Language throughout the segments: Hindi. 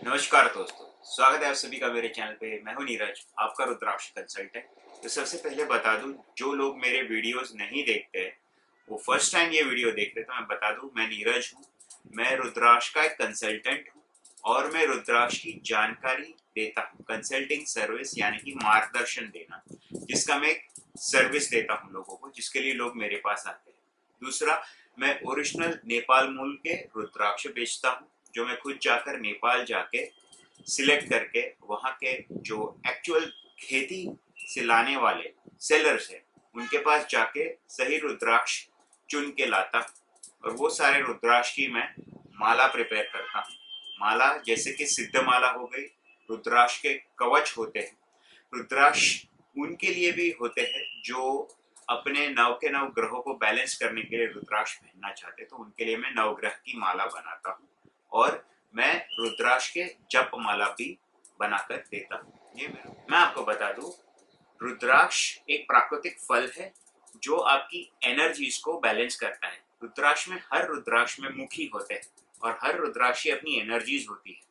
नमस्कार दोस्तों, स्वागत है आप सभी का मेरे चैनल पे। मैं हूं नीरज, आपका रुद्राक्ष कंसल्टेंट। तो सबसे पहले बता दूं, जो लोग मेरे वीडियोस नहीं देखते वो फर्स्ट टाइम ये वीडियो देख रहे, तो मैं बता दूं, मैं नीरज हूं। मैं रुद्राक्ष का एक कंसल्टेंट हूं और मैं रुद्राक्ष की जानकारी देता हूं। कंसल्टिंग सर्विस यानी कि मार्गदर्शन देना, जिसका मैं एक सर्विस देता हूं लोगों को, जिसके लिए लोग मेरे पास आते हैं। दूसरा, मैं ओरिजिनल नेपाल मूल के रुद्राक्ष बेचता हूँ, जो मैं खुद जाकर नेपाल जाके सिलेक्ट करके वहाँ के जो एक्चुअल खेती से लाने वाले सेलर्स हैं उनके पास जाके सही रुद्राक्ष चुन के लाता हूँ। और वो सारे रुद्राक्ष की मैं माला प्रिपेयर करता हूँ। माला जैसे कि सिद्ध माला हो गई, रुद्राक्ष के कवच होते हैं। रुद्राक्ष उनके लिए भी होते हैं जो अपने नव के नव ग्रहों को बैलेंस करने के लिए रुद्राक्ष पहनना चाहते, तो उनके लिए मैं नवग्रह की माला बनाता हूँ और मैं रुद्राक्ष के जप माला भी बनाकर देता हूँ। ये मैं आपको बता दूं, रुद्राक्ष एक प्राकृतिक फल है जो आपकी एनर्जीज को बैलेंस करता है। रुद्राक्ष में हर रुद्राक्ष में मुखी होते हैं और हर रुद्राक्ष की अपनी एनर्जीज होती है।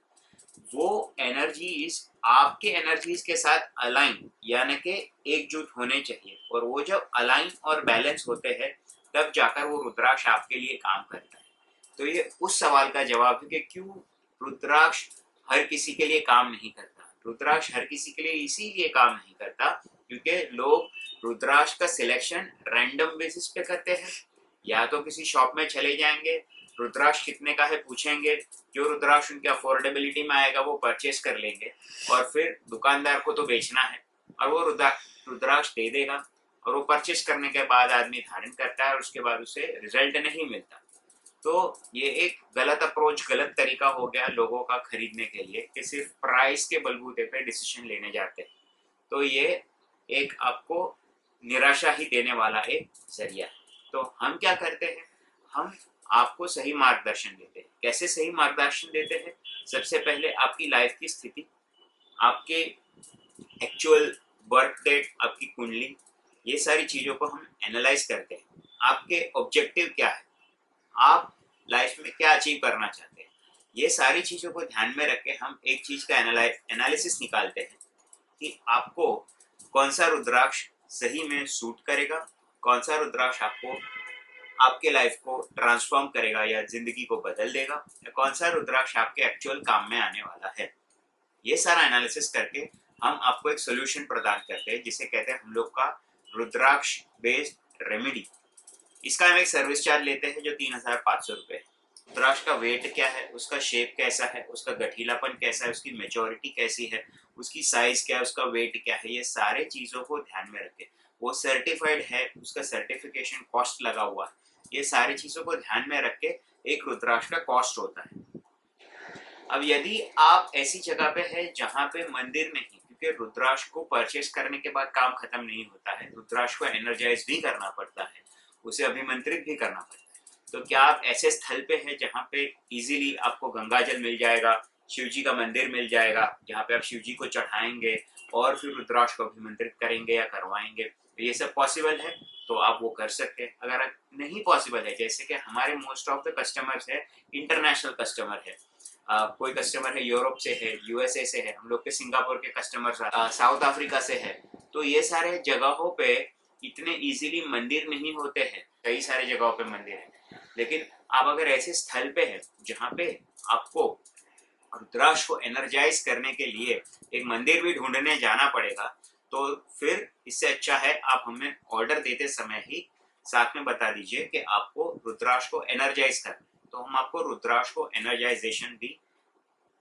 वो एनर्जीज आपके एनर्जीज के साथ अलाइन यानी कि एकजुट होने चाहिए, और वो जब अलाइन और बैलेंस होते हैं तब जाकर वो रुद्राक्ष आपके लिए काम करता है। तो ये उस सवाल का जवाब है कि क्यों रुद्राक्ष हर किसी के लिए काम नहीं करता। रुद्राक्ष हर किसी के लिए इसीलिए काम नहीं करता क्योंकि लोग रुद्राक्ष का सिलेक्शन रैंडम बेसिस पे करते हैं। या तो किसी शॉप में चले जाएंगे, रुद्राक्ष कितने का है पूछेंगे, जो रुद्राक्ष उनके अफोर्डेबिलिटी में आएगा वो परचेस कर लेंगे, और फिर दुकानदार को तो बेचना है और वो रुद्राक्ष दे देगा, और वो परचेस करने के बाद आदमी धारण करता है और उसके बाद उसे रिजल्ट नहीं मिलता। तो ये एक गलत अप्रोच, गलत तरीका हो गया लोगों का खरीदने के लिए कि सिर्फ प्राइस के बलबूते पे डिसीजन लेने जाते हैं। तो ये एक आपको निराशा ही देने वाला एक जरिया है। तो हम क्या करते हैं, हम आपको सही मार्गदर्शन देते हैं। कैसे सही मार्गदर्शन देते हैं? सबसे पहले आपकी लाइफ की स्थिति, आपके एक्चुअल बर्थ डेट, आपकी कुंडली, ये सारी चीजों को हम एनालाइज करते हैं। आपके ऑब्जेक्टिव क्या है, आप लाइफ में क्या अचीव करना चाहते हैं, ये सारी चीजों को ध्यान में रख के हम एक चीज का एनालिसिस निकालते हैं कि आपको कौन सा रुद्राक्ष सही में सूट करेगा, कौन सा रुद्राक्ष आपको आपके लाइफ को ट्रांसफॉर्म करेगा या जिंदगी को बदल देगा, या कौन सा रुद्राक्ष आपके एक्चुअल काम में आने वाला है। ये सारा एनालिसिस करके हम आपको एक सोल्यूशन प्रदान करते हैं, जिसे कहते हैं हम लोग का रुद्राक्ष बेस्ड रेमेडी। इसका हम एक सर्विस चार्ज लेते हैं जो 3,500 रुपये है। रुद्राक्ष का वेट क्या है, उसका शेप कैसा है, उसका गठीलापन कैसा है, उसकी मेच्योरिटी कैसी है, उसकी साइज क्या है, उसका वेट क्या है, ये सारे चीजों को ध्यान में रखें। वो सर्टिफाइड है, उसका सर्टिफिकेशन कॉस्ट लगा हुआ है, ये सारी चीजों को ध्यान में रख के एक रुद्राक्ष का कॉस्ट होता है। अब यदि आप ऐसी जगह पे है जहाँ पे मंदिर नहीं, क्योंकि रुद्राक्ष को परचेस करने के बाद काम खत्म नहीं होता है, रुद्राक्ष को एनर्जाइज भी करना पड़ता है, उसे अभिमंत्रित भी करना पड़ता है। तो क्या आप ऐसे स्थल पे है जहाँ पे इजीली आपको गंगा जल मिल जाएगा, शिव जी का मंदिर मिल जाएगा जहाँ पे आप शिव जी को चढ़ाएंगे और फिर रुद्राक्ष को अभिमंत्रित करेंगे या करवाएंगे, तो ये सब पॉसिबल है तो आप वो कर सकते हैं। अगर नहीं पॉसिबल है, जैसे कि हमारे मोस्ट ऑफ द कस्टमर्स है इंटरनेशनल कस्टमर है, कोई कस्टमर है यूरोप से है, यूएसए से है, हम लोग के सिंगापुर के कस्टमर्स साउथ अफ्रीका से है, तो ये सारे जगहों पे इतने इजीली मंदिर नहीं होते हैं। कई सारे जगहों पे मंदिर है, लेकिन आप अगर ऐसे स्थल पे है जहाँ पे आपको रुद्राक्ष को एनर्जाइज करने के लिए एक मंदिर भी ढूंढने जाना पड़ेगा, तो फिर इससे अच्छा है आप हमें ऑर्डर देते समय ही साथ में बता दीजिए कि आपको रुद्राक्ष को एनर्जाइज करना है, तो हम आपको रुद्राक्ष को एनर्जाइजेशन भी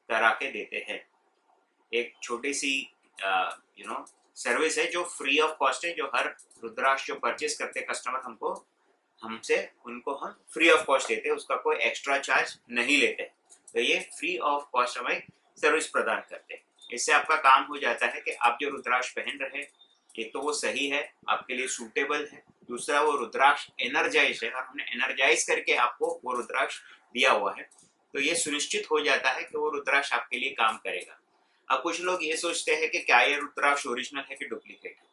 करा के देते हैं। एक छोटी सी सर्विस है जो फ्री ऑफ कॉस्ट है, जो हर रुद्राक्ष जो परचेस करते हैं कस्टमर हमसे उनको हम फ्री ऑफ कॉस्ट देते हैं, उसका कोई एक्स्ट्रा चार्ज नहीं लेते। तो ये फ्री ऑफ कॉस्ट हम एक सर्विस प्रदान करते हैं। इससे आपका काम हो जाता है कि आप जो रुद्राक्ष पहन रहे हैं, एक तो वो सही है, आपके लिए सूटेबल है, दूसरा वो रुद्राक्ष एनर्जाइज है और हमने एनर्जाइज करके आपको वो रुद्राक्ष दिया हुआ है, तो ये सुनिश्चित हो जाता है कि वो रुद्राक्ष आपके लिए काम करेगा। अब कुछ लोग ये सोचते हैं कि क्या ये रुद्राक्ष ओरिजिनल है कि डुप्लीकेट है।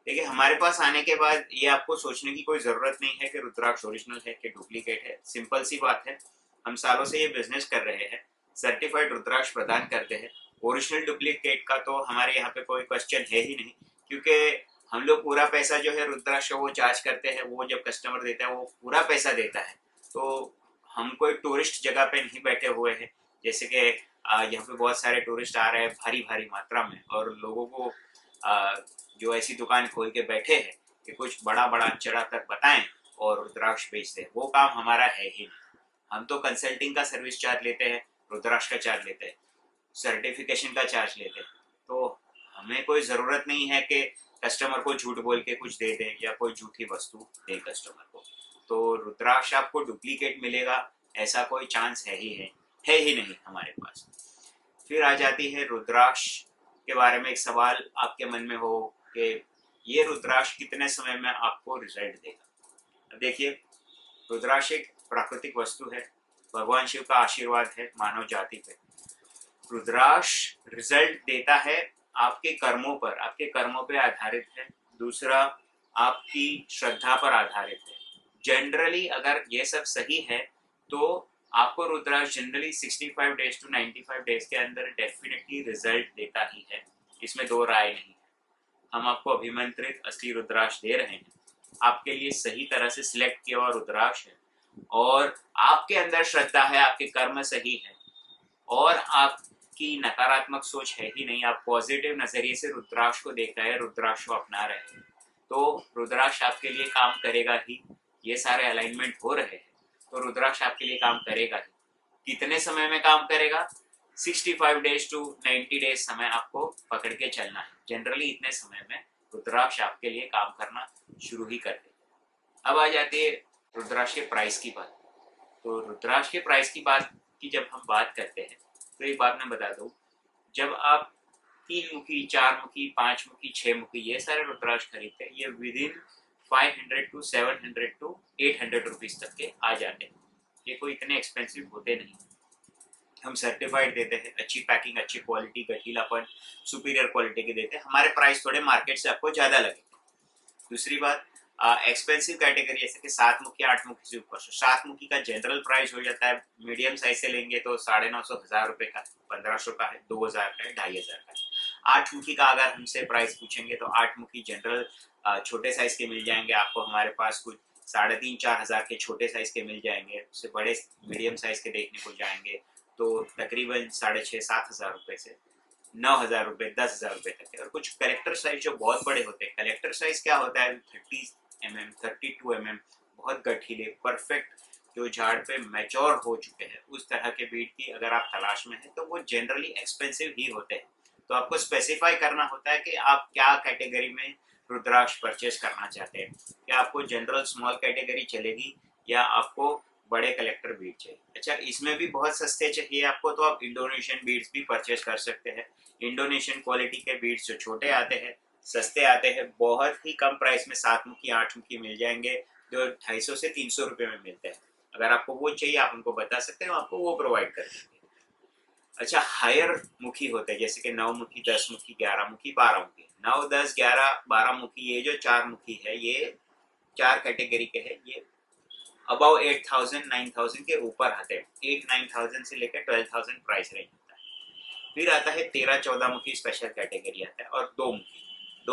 देखिए, हमारे पास आने के बाद ये आपको सोचने की कोई जरूरत नहीं है कि रुद्राक्ष ओरिजिनल है कि डुप्लीकेट है। सिंपल सी बात है, हम सालों से ये बिजनेस कर रहे हैं, सर्टिफाइड रुद्राक्ष प्रदान करते हैं। ओरिजिनल डुप्लीकेट का तो हमारे यहाँ पे कोई क्वेश्चन है ही नहीं, क्योंकि हम लोग पूरा पैसा जो है रुद्राक्ष वो चार्ज करते हैं, वो जब कस्टमर देता है वो पूरा पैसा देता है। तो हम कोई टूरिस्ट जगह पे नहीं बैठे हुए हैं, जैसे कि यहाँ पे बहुत सारे टूरिस्ट आ रहे हैं भारी भारी मात्रा में, और लोगों को जो ऐसी दुकान खोल के बैठे हैं कि कुछ बड़ा बड़ा चढ़ा कर बताएं और रुद्राक्ष बेच दें, वो काम हमारा है ही नहीं। हम तो कंसल्टिंग का सर्विस चार्ज लेते हैं, रुद्राक्ष का चार्ज लेते हैं, सर्टिफिकेशन का चार्ज लेते हैं। तो हमें कोई ज़रूरत नहीं है कि कस्टमर को झूठ बोल के कुछ दे दें या कोई झूठी वस्तु दें कस्टमर को। तो रुद्राक्ष आपको डुप्लीकेट मिलेगा ऐसा कोई चांस है ही नहीं हमारे पास। फिर आ जाती है रुद्राक्ष के बारे में एक सवाल आपके मन में हो कि ये रुद्राक्ष कितने समय में आपको रिजल्ट देगा। देखिए, रुद्राक्ष एक प्राकृतिक वस्तु है, भगवान शिव का आशीर्वाद है मानव जाति पे। रुद्राक्ष रिजल्ट देता है आपके कर्मों पे आधारित है। दूसरा, आपकी श्रद्धा पर आधारित है। जनरली अगर ये सब सही है तो आपको रुद्राक्ष जनरली 65 डेज टू 95 डेज के अंदर डेफिनेटली रिजल्ट देता ही है, इसमें दो राय नहीं है। हम आपको अभिमंत्रित असली रुद्राक्ष दे रहे हैं, आपके लिए सही तरह से सिलेक्ट किया हुआ रुद्राक्ष है, और आपके अंदर श्रद्धा है, आपके कर्म सही है, और आपकी नकारात्मक सोच है ही नहीं, आप पॉजिटिव नजरिए से रुद्राक्ष को देख रहे हैं, रुद्राक्ष को अपना रहे हैं, तो रुद्राक्ष आपके लिए काम करेगा ही। ये सारे अलाइनमेंट हो रहे हैं तो रुद्राक्ष आपके लिए काम करेगा ही। कितने समय में काम करेगा? 65 डेज टू 90 डेज समय आपको पकड़ के चलना है। जनरली इतने समय में रुद्राक्ष आपके लिए काम करना शुरू ही कर देगा। अब आ जाती है रुद्राक्ष के प्राइस की बात। तो रुद्राक्ष के प्राइस की जब हम बात करते हैं तो एक बात मैं बता दूं, जब आप 3 मुखी, 4 मुखी, 5 मुखी, 6 मुखी ये सारे रुद्राक्ष खरीदते हैं, ये within 500 to 700 to 800 rupees तक के आ जाते हैं। ये कोई इतने एक्सपेंसिव होते नहीं। हम सर्टिफाइड देते हैं, अच्छी पैकिंग, अच्छी क्वालिटी, गठीलापन सुपीरियर क्वालिटी के देते हैं। हमारे प्राइस थोड़े मार्केट से आपको ज़्यादा लगेंगे। दूसरी बात, एक्सपेंसिव कैटेगरी जैसे कि 7 मुखी, 8 मुखी से ऊपर। 7 मुखी का जनरल प्राइस हो जाता है, मीडियम साइज से लेंगे तो 950, 1000 रुपये का, 1500 का है, 2000 का है, 2500 का है। 8 मुखी का अगर हमसे प्राइस पूछेंगे तो 8 मुखी जनरल छोटे साइज के मिल जाएंगे आपको हमारे पास, कुछ 3500-4000 के छोटे साइज के मिल जाएंगे। उससे बड़े मीडियम साइज के देखने को जाएंगे तो तकरीबन 6500-7000 रुपये से 9000 रुपये, 10,000 रुपये तक है। और कुछ कलेक्टर साइज जो बहुत बड़े होते हैं, कलेक्टर साइज क्या होता है? 30 mm, 32 mm, बहुत गठीले, परफेक्ट, जो झाड़ पे मैच्योर हो चुके हैं, उस तरह के बीट की अगर आप तलाश में हैं तो वो जनरली एक्सपेंसिव ही होते हैं। तो आपको स्पेसिफाई करना होता है कि आप क्या कैटेगरी में रुद्राक्ष परचेज करना चाहते हैं। क्या आपको जनरल स्मॉल कैटेगरी चलेगी या आपको बड़े कलेक्टर बीट चाहिए? अच्छा, इसमें भी बहुत सस्ते चाहिए आपको तो आप इंडोनेशियन बीड्स भी परचेज कर सकते हैं। इंडोनेशियन क्वालिटी के बीड्स जो छोटे आते हैं, सस्ते आते हैं, बहुत ही कम प्राइस में 7 मुखी, 8 मुखी मिल जाएंगे, जो 250 से 300 रुपये में मिलते हैं। अगर आपको वो चाहिए आप उनको बता सकते हैं, आपको वो प्रोवाइड कर देंगे। अच्छा, हायर मुखी होते हैं जैसे कि 9 मुखी, 10 मुखी, 11 मुखी, 12 मुखी। 9, 10, 11, 12 मुखी, ये जो 4 मुखी है, ये 4 कैटेगरी के हैं। ये अबाउ 8000, 9000 के ऊपर आते हैं। 8-9,000 से लेकर 12,000 प्राइस रेंज होता है। फिर आता है 13-14 मुखी, स्पेशल कैटेगरी आता है, और 2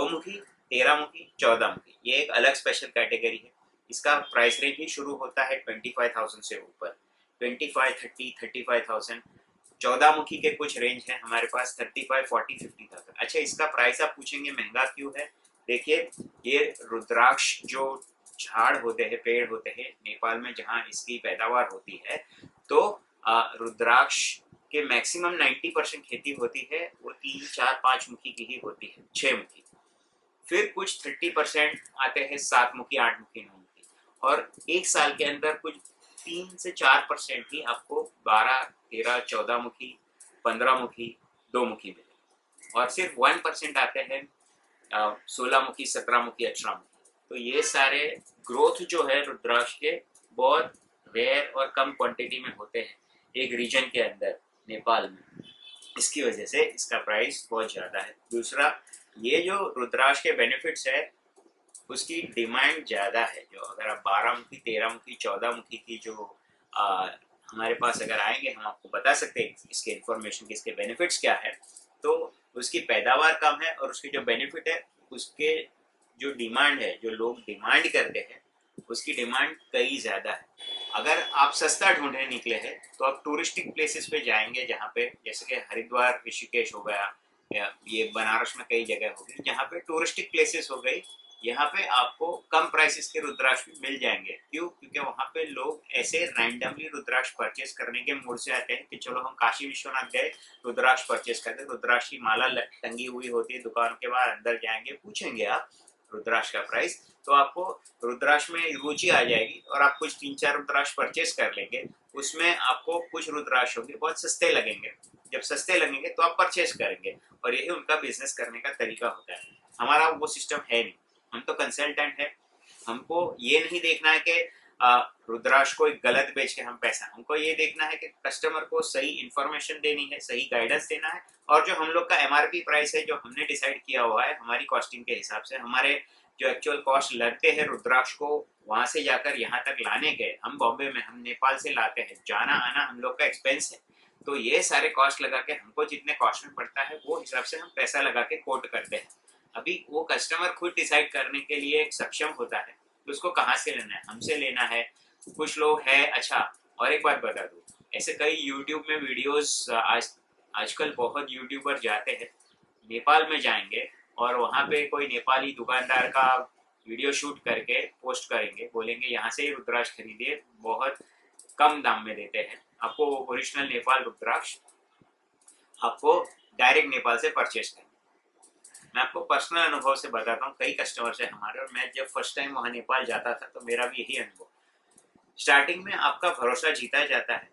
मुखी, 13 मुखी, 14 मुखी, ये एक अलग स्पेशल कैटेगरी है। इसका प्राइस रेंज ही शुरू होता है 25,000 से ऊपर, 25, 30, 35,000। 14 मुखी के कुछ रेंज है हमारे पास 35, 40, 50,000। अच्छा, इसका प्राइस आप पूछेंगे महंगा क्यों है? देखिए, ये रुद्राक्ष जो झाड़ होते हैं, पेड़ होते हैं नेपाल में जहाँ इसकी पैदावार होती है, तो रुद्राक्ष के मैक्सिमम 90% खेती होती है वो 3, 4, 5 मुखी की ही होती है, 6 मुखी। फिर कुछ 30% आते हैं 7 मुखी, 8 मुखी, 9 मुखी, और एक साल के अंदर कुछ 3 से 4% ही आपको 12, 13, 14 मुखी, 15 मुखी, 2 मुखी मिले, और सिर्फ 1% आते हैं 16 मुखी, 17 मुखी, 18 मुखी। तो ये सारे ग्रोथ जो है रुद्राक्ष के बहुत रेयर और कम क्वांटिटी में होते हैं एक रीजन के अंदर, नेपाल में। इसकी वजह से इसका प्राइस बहुत ज़्यादा है। दूसरा, ये जो रुद्राक्ष के बेनिफिट्स है उसकी डिमांड ज़्यादा है। जो अगर आप 12 मुखी, 13 मुखी, 14 मुखी की जो हमारे पास अगर आएंगे हम आपको बता सकते हैं इसके इन्फॉर्मेशन के, इसके बेनिफिट्स क्या है। तो उसकी पैदावार कम है और उसकी जो बेनिफिट है उसके जो डिमांड है, जो लोग डिमांड करते हैं उसकी डिमांड कई ज़्यादा है। अगर आप सस्ता ढूंढने निकले हैं तो आप टूरिस्टिक प्लेसेस पे जाएंगे, जहाँ पे जैसे कि हरिद्वार, ऋषिकेश हो गया, या ये बनारस में कई जगह हो गई जहाँ पे टूरिस्टिक प्लेसेस हो गई, यहाँ पे आपको कम प्राइसेस के रुद्राक्ष भी मिल जाएंगे। क्यों? क्योंकि वहाँ पे लोग ऐसे रैंडमली रुद्राक्ष परचेस करने के मूड से आते हैं कि चलो हम काशी विश्वनाथ गए, रुद्राक्ष परचेस करते, रुद्राक्ष की माला टंगी हुई होती है दुकान के बाहर, अंदर जाएंगे, पूछेंगे आप रुद्राक्ष का प्राइस, तो आपको रुद्राक्ष में रुचि आ जाएगी और आप कुछ 3-4 रुद्राक्ष परचेस कर लेंगे। उसमें आपको कुछ रुद्राक्ष होंगे बहुत सस्ते लगेंगे, जब सस्ते लगेंगे तो आप परचेस करेंगे, और यही उनका बिजनेस करने का तरीका होता है। हमारा वो सिस्टम है नहीं, हम तो कंसल्टेंट है। हमको ये नहीं देखना है कि रुद्राक्ष को गलत बेच के हम पैसा, हमको ये देखना है कि कस्टमर को सही इन्फॉर्मेशन देनी है, सही गाइडेंस देना है, और जो हम लोग का एमआरपी प्राइस है जो हमने डिसाइड किया हुआ है हमारी कॉस्टिंग के हिसाब से, हमारे जो एक्चुअल कॉस्ट लगते हैं रुद्राक्ष को वहां से जाकर यहाँ तक लाने के, हम बॉम्बे में, हम नेपाल से लाते हैं, जाना आना हम लोग का एक्सपेंस है, तो ये सारे कॉस्ट लगा के हमको जितने कॉस्ट में पड़ता है वो हिसाब से हम पैसा लगा के कोट करते हैं। अभी वो कस्टमर खुद डिसाइड करने के लिए सक्षम होता है तो उसको कहाँ से लेना है, हमसे लेना है। कुछ लोग है, अच्छा और एक बात बता दूं, ऐसे कई यूट्यूब में वीडियोस आजकल बहुत यूट्यूबर जाते हैं, नेपाल में जाएंगे और वहाँ पे कोई नेपाली दुकानदार का वीडियो शूट करके पोस्ट करेंगे, बोलेंगे यहाँ से ही रुद्राक्ष खरीदिए, बहुत कम दाम में देते हैं आपको ओरिजिनल नेपाल रुद्राक्ष, आपको डायरेक्ट नेपाल से परचेज करना। मैं आपको पर्सनल अनुभव से बताता हूँ, कई कस्टमर्स है हमारे, और मैं जब फर्स्ट टाइम वहाँ नेपाल जाता था तो मेरा भी यही अनुभव। स्टार्टिंग में आपका भरोसा जीता जाता है,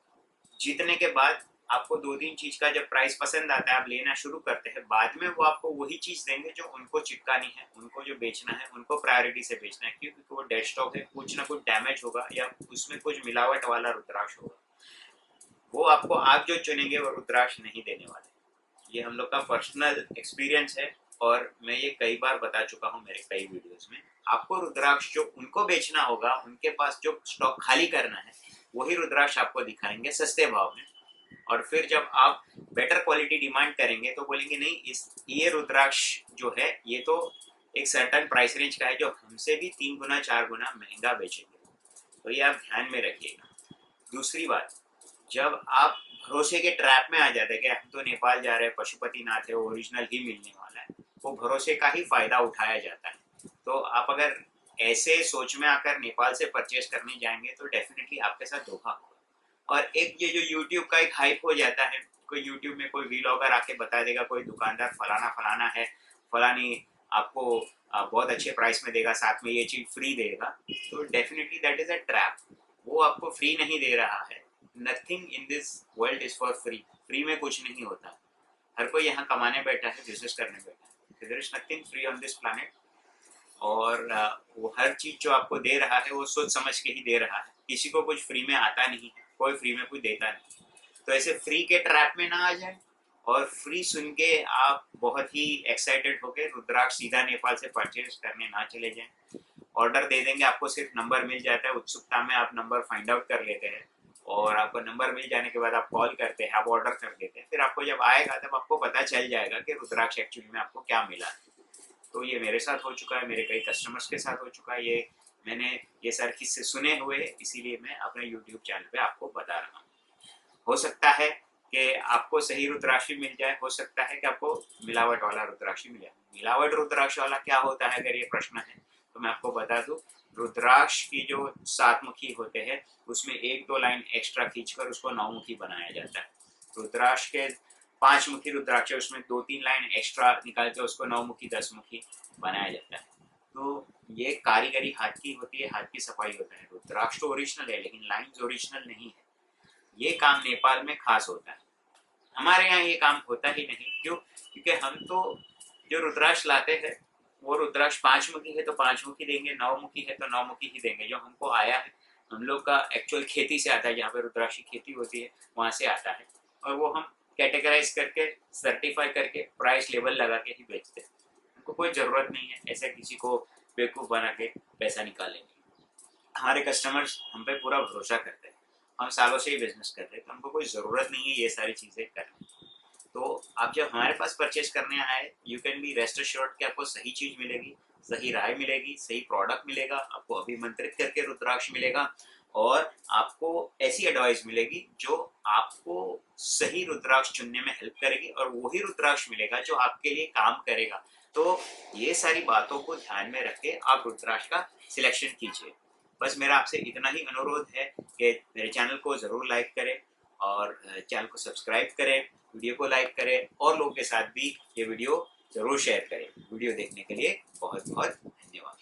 जीतने के बाद आपको 2-3 चीज का जब प्राइस पसंद आता है आप लेना शुरू करते हैं, बाद में वो आपको वही चीज देंगे जो उनको चिपकानी है, उनको जो बेचना है उनको प्रायोरिटी से बेचना है, क्योंकि वो डेड स्टॉक है, कुछ ना कुछ डैमेज होगा या उसमें कुछ मिलावट वाला रुद्राक्ष होगा, वो आपको आप जो चुनेंगे वो रुद्राक्ष नहीं देने वाले। ये हम लोग का पर्सनल एक्सपीरियंस है और मैं ये कई बार बता चुका हूँ मेरे कई वीडियोस में। आपको रुद्राक्ष जो उनको बेचना होगा, उनके पास जो स्टॉक खाली करना है, वही रुद्राक्ष आपको दिखाएंगे सस्ते भाव में, और फिर जब आप बेटर क्वालिटी डिमांड करेंगे तो बोलेंगे नहीं, ये रुद्राक्ष जो है ये तो एक सर्टन प्राइस रेंज का है जो हमसे भी 3 गुना 4 गुना महंगा बेचेंगे, तो ये आप ध्यान में रखिएगा। दूसरी बात, जब आप भरोसे के ट्रैप में आ जाते हैं कि हम तो नेपाल जा रहे हैं, पशुपतिनाथ है, ओरिजिनल ही मिलने वाला है, वो भरोसे का ही फायदा उठाया जाता है। तो आप अगर ऐसे सोच में आकर नेपाल से परचेस करने जाएंगे तो डेफिनेटली आपके साथ धोखा होगा। और एक ये जो यूट्यूब का एक हाइप हो जाता है, कोई यूट्यूब में कोई वीलॉगर आके बता देगा कोई दुकानदार फलाना फलाना है, फलानी आपको बहुत अच्छे प्राइस में देगा, साथ में ये चीज फ्री देगा, तो definitely that is a trap. वो आपको फ्री नहीं दे रहा है। Nothing in this world is for free, free में कुछ नहीं होता। हर कोई यहाँ कमाने बैठा है, बिजनेस करने बैठा है, there is nothing free on this planet. और वो हर चीज जो आपको दे रहा है वो सोच समझ के ही दे रहा है, किसी को कुछ फ्री में आता नहीं है, कोई फ्री में कुछ देता नहीं। तो ऐसे फ्री के ट्रैप में ना आ जाए, और फ्री सुन के आप बहुत ही एक्साइटेड होके रुद्राक्ष सीधा नेपाल से परचेज करने ना चले जाएं। ऑर्डर दे देंगे, आपको सिर्फ नंबर मिल जाता है, उत्सुकता में आप नंबर फाइंड आउट कर लेते हैं, और आपको नंबर मिल जाने के बाद आप कॉल करते हैं, आप ऑर्डर कर देते हैं, फिर आपको जब आएगा तब आपको पता चल जाएगा कि रुद्राक्ष एक्चुअली में आपको क्या मिला है। तो ये मेरे साथ हो चुका है, मेरे कई कस्टमर्स के साथ हो चुका है, ये मैंने ये सारे किस्से सुने हुए, इसीलिए मैं अपने यूट्यूब चैनल पे आपको बता रहा हूँ। हो सकता है कि आपको सही रुद्राक्ष मिल जाए, हो सकता है कि आपको मिलावट वाला रुद्राक्ष मिल जाए। मिलावट रुद्राक्ष वाला क्या होता है, अगर ये प्रश्न है तो मैं आपको बता दूं, रुद्राक्ष की जो 7 मुखी होते हैं उसमें 1-2 लाइन एक्स्ट्रा खींचकर उसको 9 मुखी बनाया जाता है। रुद्राक्ष के 5 मुखी रुद्राक्ष उसमें 2-3 लाइन एक्स्ट्रा निकाल के उसको 9 मुखी 10 मुखी बनाया जाता है। तो ये कारीगरी हाथ की होती है, हाथ की सफाई होता है। रुद्राक्ष तो ओरिजिनल है लेकिन लाइन ओरिजिनल नहीं है। ये काम नेपाल में खास होता है, हमारे यहाँ ये काम होता ही नहीं। क्यों? क्योंकि हम तो जो रुद्राक्ष लाते हैं वो रुद्राक्ष 5 मुखी है तो 5 मुखी देंगे, 9 मुखी है तो 9 मुखी ही देंगे। जो हमको आया है, हम लोग का एक्चुअल खेती से आता है, जहाँ पे रुद्राक्ष की खेती होती है वहाँ से आता है, और वो हम कैटेगराइज करके सर्टिफाई करके प्राइस लेवल लगा के ही बेचते हैं। हमको कोई ज़रूरत नहीं है ऐसे किसी को बेवकूफ़ बना के पैसा निकालेंगे। हमारे कस्टमर्स हम पे पूरा भरोसा करते हैं, हम सालों से ही बिजनेस कर रहे हैं, तो हमको कोई ज़रूरत नहीं है ये सारी चीज़ें करने की। तो आप जब हमारे पास परचेज करने आए, you can be rest assured कि आपको सही चीज़ मिलेगी, सही राय मिलेगी, सही प्रोडक्ट मिलेगा, आपको अभिमंत्रित करके रुद्राक्ष मिलेगा, और आपको ऐसी एडवाइस मिलेगी जो आपको सही रुद्राक्ष चुनने में हेल्प करेगी, और वही रुद्राक्ष मिलेगा जो आपके लिए काम करेगा। तो ये सारी बातों को ध्यान में रख के आप रुद्राक्ष का सिलेक्शन कीजिए। बस मेरा आपसे इतना ही अनुरोध है कि मेरे चैनल को ज़रूर लाइक करें, और चैनल को सब्सक्राइब करें, वीडियो को लाइक करें, और लोगों के साथ भी ये वीडियो ज़रूर शेयर करें। वीडियो देखने के लिए बहुत बहुत धन्यवाद।